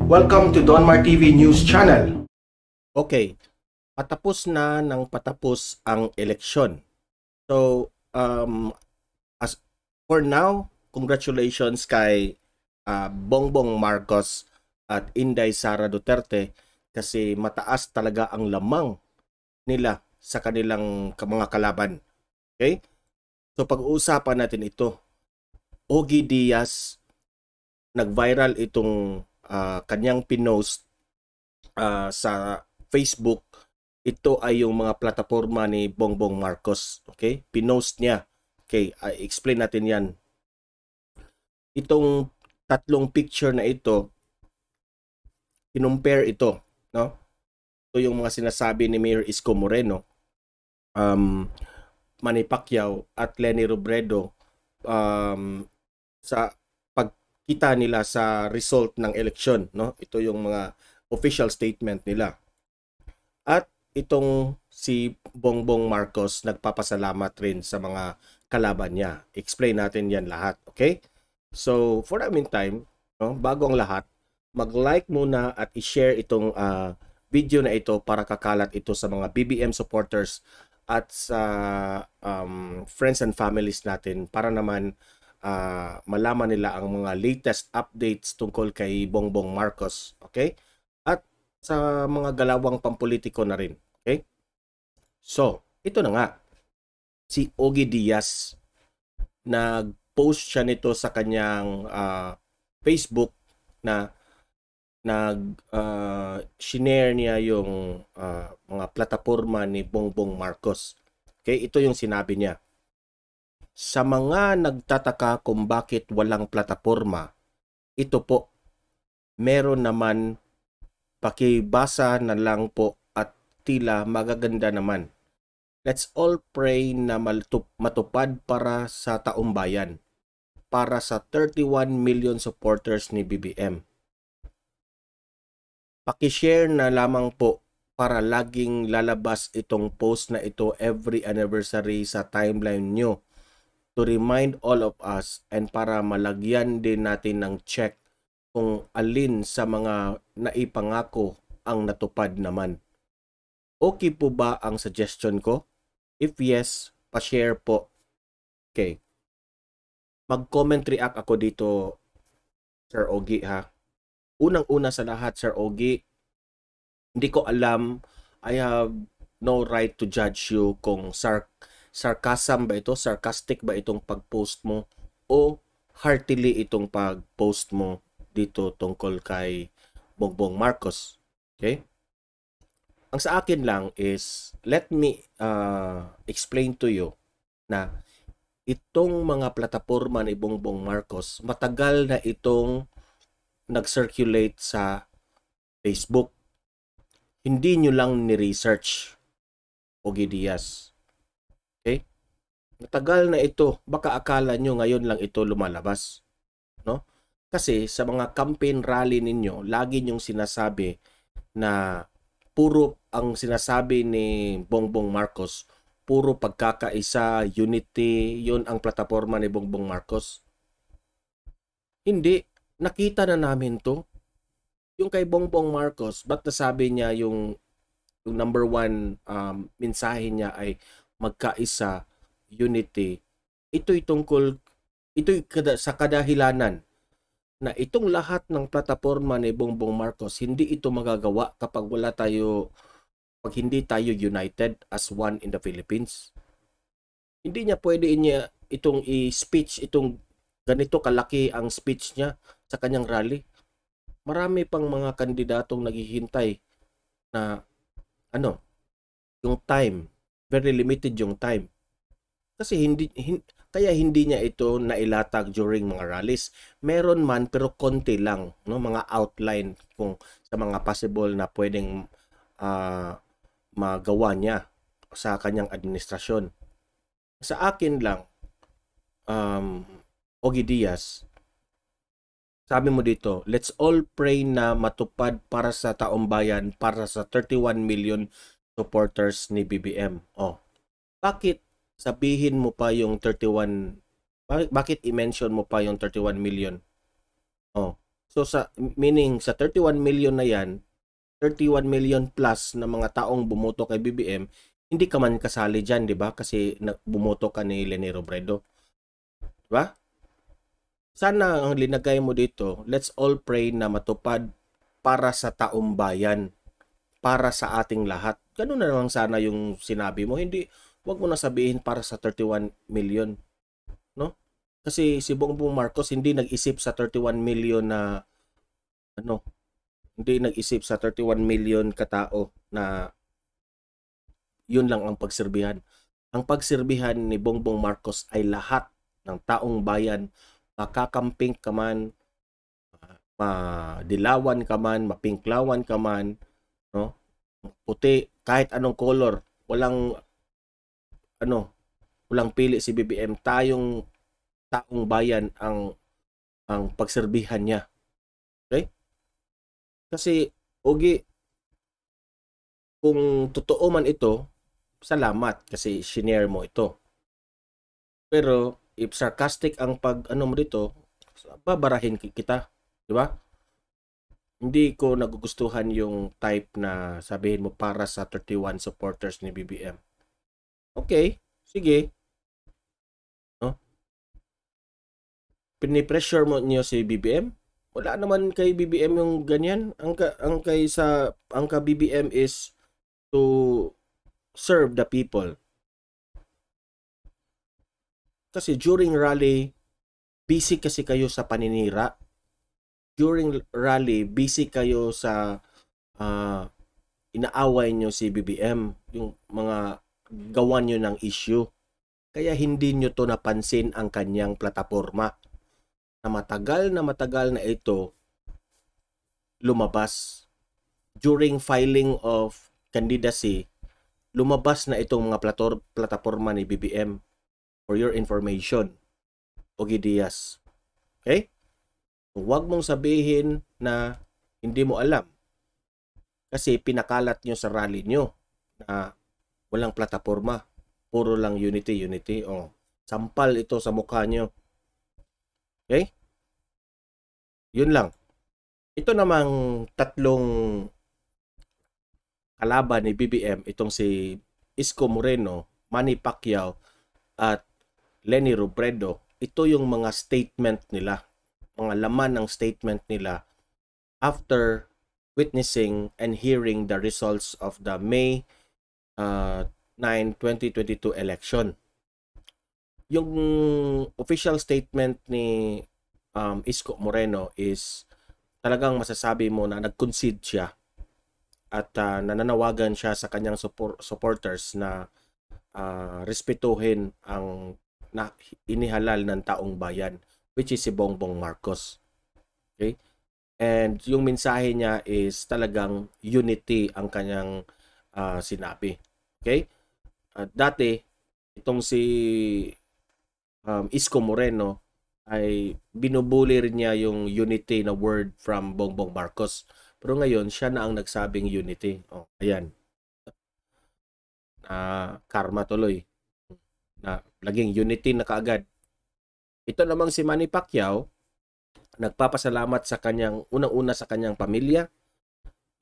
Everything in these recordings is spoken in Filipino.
Welcome to Donmar TV News Channel. Okay, patapos na ng patapos ang eleksyon. So, as for now, congratulations kay Bongbong Marcos at Inday Sara Duterte kasi mataas talaga ang lamang nila sa kanilang mga kalaban. Okay? So, pag-uusapan natin ito. Ogie Diaz, nag-viral itong kanyang pinost sa Facebook. Ito ay yung mga plataforma ni Bongbong Marcos. Okay? Pinost niya. Okay, explain natin yan. Itong tatlong picture na ito, kinumpare ito. No? Ito yung mga sinasabi ni Mayor Isko Moreno, Manny Pacquiao at Leni Robredo sa pagkita nila sa result ng eleksyon, no? Ito yung mga official statement nila. At itong si Bongbong Marcos nagpapasalamat rin sa mga kalaban niya. Explain natin yan lahat, okay? So, for the meantime, no, bago ang lahat, mag-like muna at i-share itong video na ito para kakalat ito sa mga BBM supporters at sa friends and families natin para naman malaman nila ang mga latest updates tungkol kay Bongbong Marcos, okay? At sa mga galawang pampolitiko na rin, okay? So, ito na nga. Si Ogie Diaz, nag-post siya nito sa kanyang Facebook na shinare niya yung mga plataforma ni Bongbong Marcos. Okay, ito yung sinabi niya. Sa mga nagtataka kung bakit walang plataforma, ito po, meron naman, pakibasa na lang po at tila magaganda naman. Let's all pray na matupad para sa taong bayan, para sa 31 million supporters ni BBM. Pakishare na lamang po para laging lalabas itong post na ito every anniversary sa timeline nyo to remind all of us and para malagyan din natin ng check kung alin sa mga naipangako ang natupad naman. Okay po ba ang suggestion ko? If yes, pa-share po. Okay. Mag-comment react ako dito, Sir Ogie, ha? Unang-una sa lahat, Sir Ogie, hindi ko alam, I have no right to judge you kung sarcasm ba ito, sarcastic ba itong pag-post mo o heartily itong pag-post mo dito tungkol kay Bongbong Marcos. Okay? Ang sa akin lang is, let me explain to you na itong mga plataforma ni Bongbong Marcos, matagal na itong nag-circulate sa Facebook. Hindi nyo lang ni-research, Ogie Diaz. Okay? Matagal na ito. Baka akala nyo ngayon lang ito lumalabas. No? Kasi sa mga campaign rally ninyo, lagi nyong sinasabi na puro ang sinasabi ni Bongbong Marcos, puro pagkakaisa, unity, yun ang plataforma ni Bongbong Marcos. Hindi. Nakita na namin to. Yung kay Bongbong Marcos, ba't nasabi niya yung number one mensahe niya ay magkaisa, unity. Ito'y tungkol, sa kadahilanan na itong lahat ng plataforma ni Bongbong Marcos, hindi ito magagawa kapag pag hindi tayo united as one in the Philippines. Hindi niya pwede itong i-speech, itong ganito kalaki ang speech niya sa kanyang rally. Marami pang mga kandidatong naghihintay na yung time, very limited yung time. Kasi kaya hindi niya ito nailatag during mga rallies. Meron man pero konti lang, no, mga outline kung sa mga possible na pwedeng magawa niya sa kanyang administrasyon. Sa akin lang, Ogie Diaz, sabi mo dito, let's all pray na matupad para sa taong bayan, para sa 31 million supporters ni BBM. Bakit sabihin mo pa yung 31, bakit i-mention mo pa yung 31 million? So meaning sa 31 million na yan, 31 million plus na mga taong bumoto kay BBM, hindi ka man kasali dyan, di ba? Kasi bumoto ka ni Leni Robredo. Di ba? Sana ang linagay mo dito, let's all pray na matupad para sa taong bayan, para sa ating lahat. Ganun na lang sana yung sinabi mo. Hindi, wag mo na sabihin para sa 31 million. No? Kasi si Bongbong Marcos hindi nag-isip sa 31 million na ano, hindi nag-isip sa 31 million katao na yun lang ang pagserbihan. Ang pagserbihan ni Bongbong Marcos ay lahat ng taong bayan, makakamping ka man, madilawan ka man, mapinklawan ka man, no? Puti, kahit anong color, walang pili si BBM, tayong taong bayan ang pagserbihan niya. Okay? Kasi Ogi, kung totoo man ito, salamat kasi shinare mo ito. Pero if sarcastic ang mo dito, babarahin kita, di ba? Hindi ko nagugustuhan yung type na sabihin mo para sa 31 supporters ni BBM. Okay, sige. No? Pinipressure mo niyo si BBM? Wala naman kay BBM yung ganyan. Ang ka BBM is to serve the people. Kasi during rally, busy kasi kayo sa paninira. During rally, busy kayo sa inaaway nyo si BBM, yung mga gawan nyo ng issue. Kaya hindi nyo to napansin ang kanyang plataforma na matagal na ito lumabas. During filing of candidacy, lumabas na itong mga plataforma ni BBM. For your information, Ogie Diaz. Okay? Huwag mong sabihin na hindi mo alam. Kasi pinakalat nyo sa rally nyo na walang plataforma. Puro lang unity. O, sampal ito sa mukha nyo. Okay? Yun lang. Ito namang tatlong kalaban ni BBM, itong si Isko Moreno, Manny Pacquiao, at Leni Robredo, ito yung mga statement nila, mga laman ng statement nila after witnessing and hearing the results of the May 9, 2022 election. Yung official statement ni Isko Moreno is talagang masasabi mo na nag-concede siya at nananawagan siya sa kanyang supporters na respetuhin ang na inihalal ng taong bayan, which is si Bongbong Marcos. Okay? And yung mensahe niya is talagang unity ang kanyang sinabi. Okay? Dati, itong si Isko Moreno ay binubuli rin niya yung unity na word from Bongbong Marcos. Pero ngayon, siya na ang nagsabing unity. Oh, ayan. Karma tuloy. Na naging unity na kaagad. Ito namang si Manny Pacquiao, nagpapasalamat sa kanyang, unang-una sa kanyang pamilya,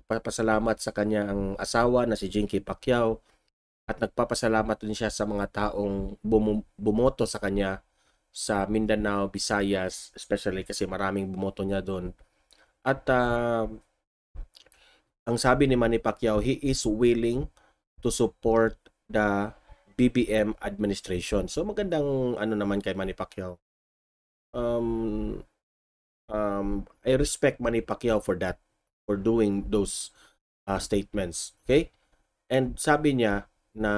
nagpapasalamat sa kanyang asawa na si Jinky Pacquiao, at nagpapasalamat din siya sa mga taong bumoto sa kanya sa Mindanao, Visayas, especially kasi maraming bumoto niya doon. At ang sabi ni Manny Pacquiao, he is willing to support the BBM administration. So magandang naman kay Manny Pacquiao. I respect Manny Pacquiao for that, for doing those statements. Okay? And sabi niya na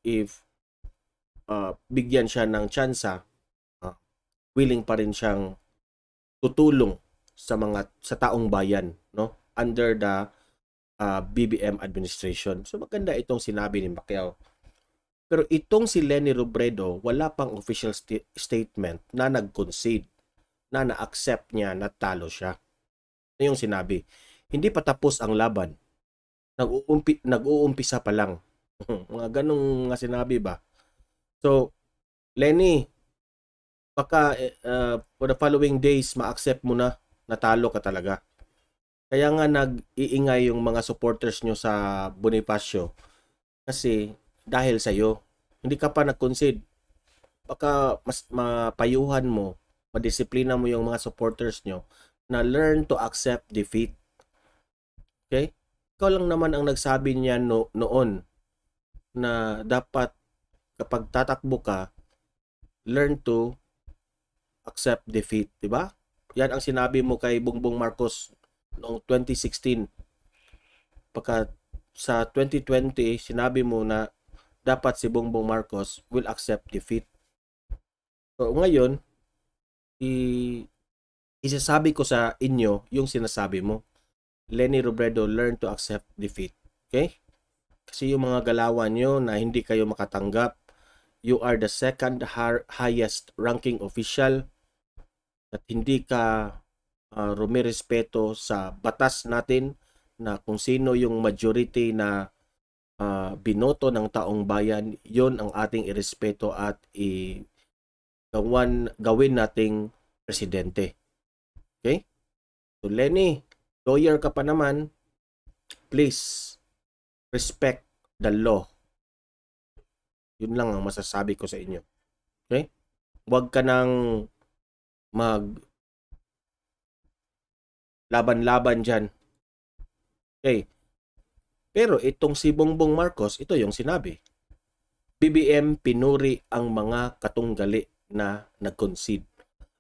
if bigyan siya ng tsansa, willing pa rin siyang tutulong sa taong bayan, no? Under the BBM administration. So maganda itong sinabi ni Pacquiao. Pero itong si Leni Robredo, wala pang official statement na nag-concede, na na-accept niya na talo siya. Ano yung sinabi? Hindi pa tapos ang laban. Nag-uumpisa pa lang. Mga ganong nga sinabi ba? So, Leni, baka for the following days, ma-accept mo na natalo ka talaga. Kaya nga nag-iingay yung mga supporters nyo sa Bonifacio. Kasi dahil sa'yo, hindi ka pa nag-concede. Baka mas mapayuhan mo, madisiplina mo yung mga supporters nyo na learn to accept defeat. Okay? Ikaw lang naman ang nagsabi niya noon na dapat kapag tatakbo ka, learn to accept defeat, di ba? Yan ang sinabi mo kay Bongbong Marcos noong 2016. Pagka sa 2020, sinabi mo na dapat si Bongbong Marcos will accept defeat. So ngayon, isasabi ko sa inyo yung sinasabi mo. Leni Robredo, learn to accept defeat. Okay? Kasi yung mga galawan nyo na hindi kayo makatanggap, you are the second highest ranking official at hindi ka rumirespeto sa batas natin na kung sino yung majority na binoto ng taong bayan, yon ang ating irespeto at gawin nating presidente. Okay? So Lenny, lawyer ka pa naman, please respect the law. Yun lang ang masasabi ko sa inyo. Okay? Huwag ka nang laban-laban dyan. Okay. Pero itong si Bongbong Marcos, ito yung sinabi. BBM pinuri ang mga katunggali na nag-concede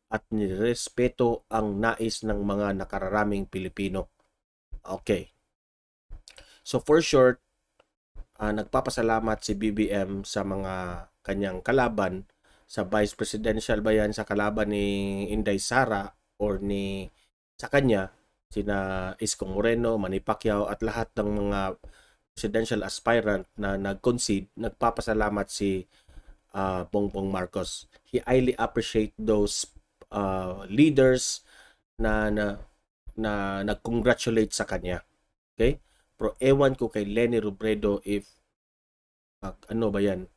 at nirespeto ang nais ng mga nakararaming Pilipino. Okay. So for short, nagpapasalamat si BBM sa mga kanyang kalaban sa vice presidential ba yan, sa kalaban ni Inday Sara or sa kanya, sina Isko Moreno, Manny Pacquiao at lahat ng mga presidential aspirant na nag-concede. Nagpapasalamat si Bongbong Marcos. He highly appreciate those leaders na nag-congratulate sa kanya. Okay? Pero ewan ko kay Leni Robredo if ano ba yan?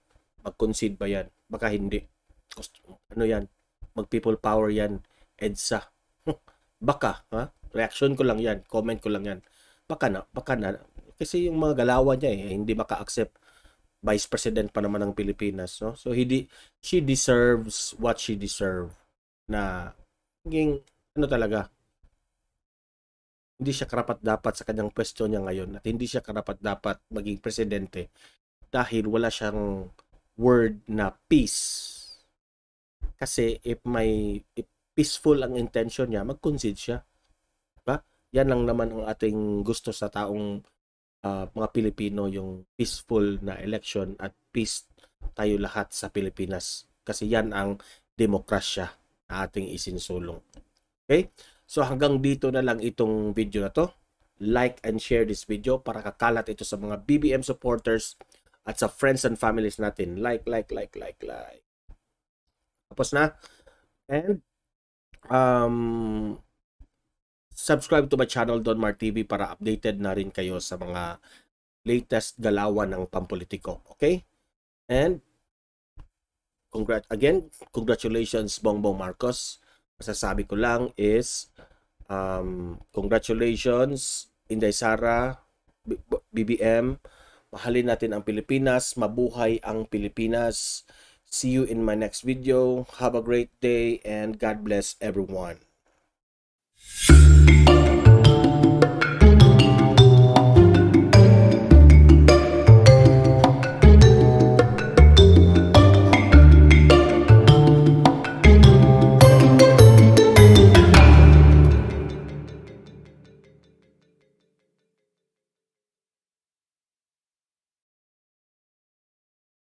Mag-concede ba yan? Baka hindi. Ano yan? Mag-people power yan. EDSA. Baka, ha? Reaction ko lang yan. Comment ko lang yan. Baka na. Kasi yung mga galawan niya hindi maka-accept. Vice President pa naman ng Pilipinas. No? So, she deserves what she deserves. Na, ano talaga, hindi siya karapat-dapat sa kanyang pwesto niya ngayon at hindi siya karapat-dapat maging presidente dahil wala siyang word na peace. Kasi if peaceful ang intention niya, mag-concede siya. Diba? Yan lang naman ang ating gusto sa taong mga Pilipino, yung peaceful na election at peace tayo lahat sa Pilipinas. Kasi yan ang demokrasya na ating isinsulong. Okay? So hanggang dito na lang itong video na to. Like and share this video para kakalat ito sa mga BBM supporters at sa friends and families natin. Like. Tapos na. And subscribe to my channel Don Mar TV para updated na rin kayo sa mga latest galawan ng pampolitiko. Okay? And congratulations Bongbong Marcos. Masasabi ko lang is congratulations Inday Sara, BBM. Mahalin natin ang Pilipinas. Mabuhay ang Pilipinas. See you in my next video. Have a great day and God bless everyone.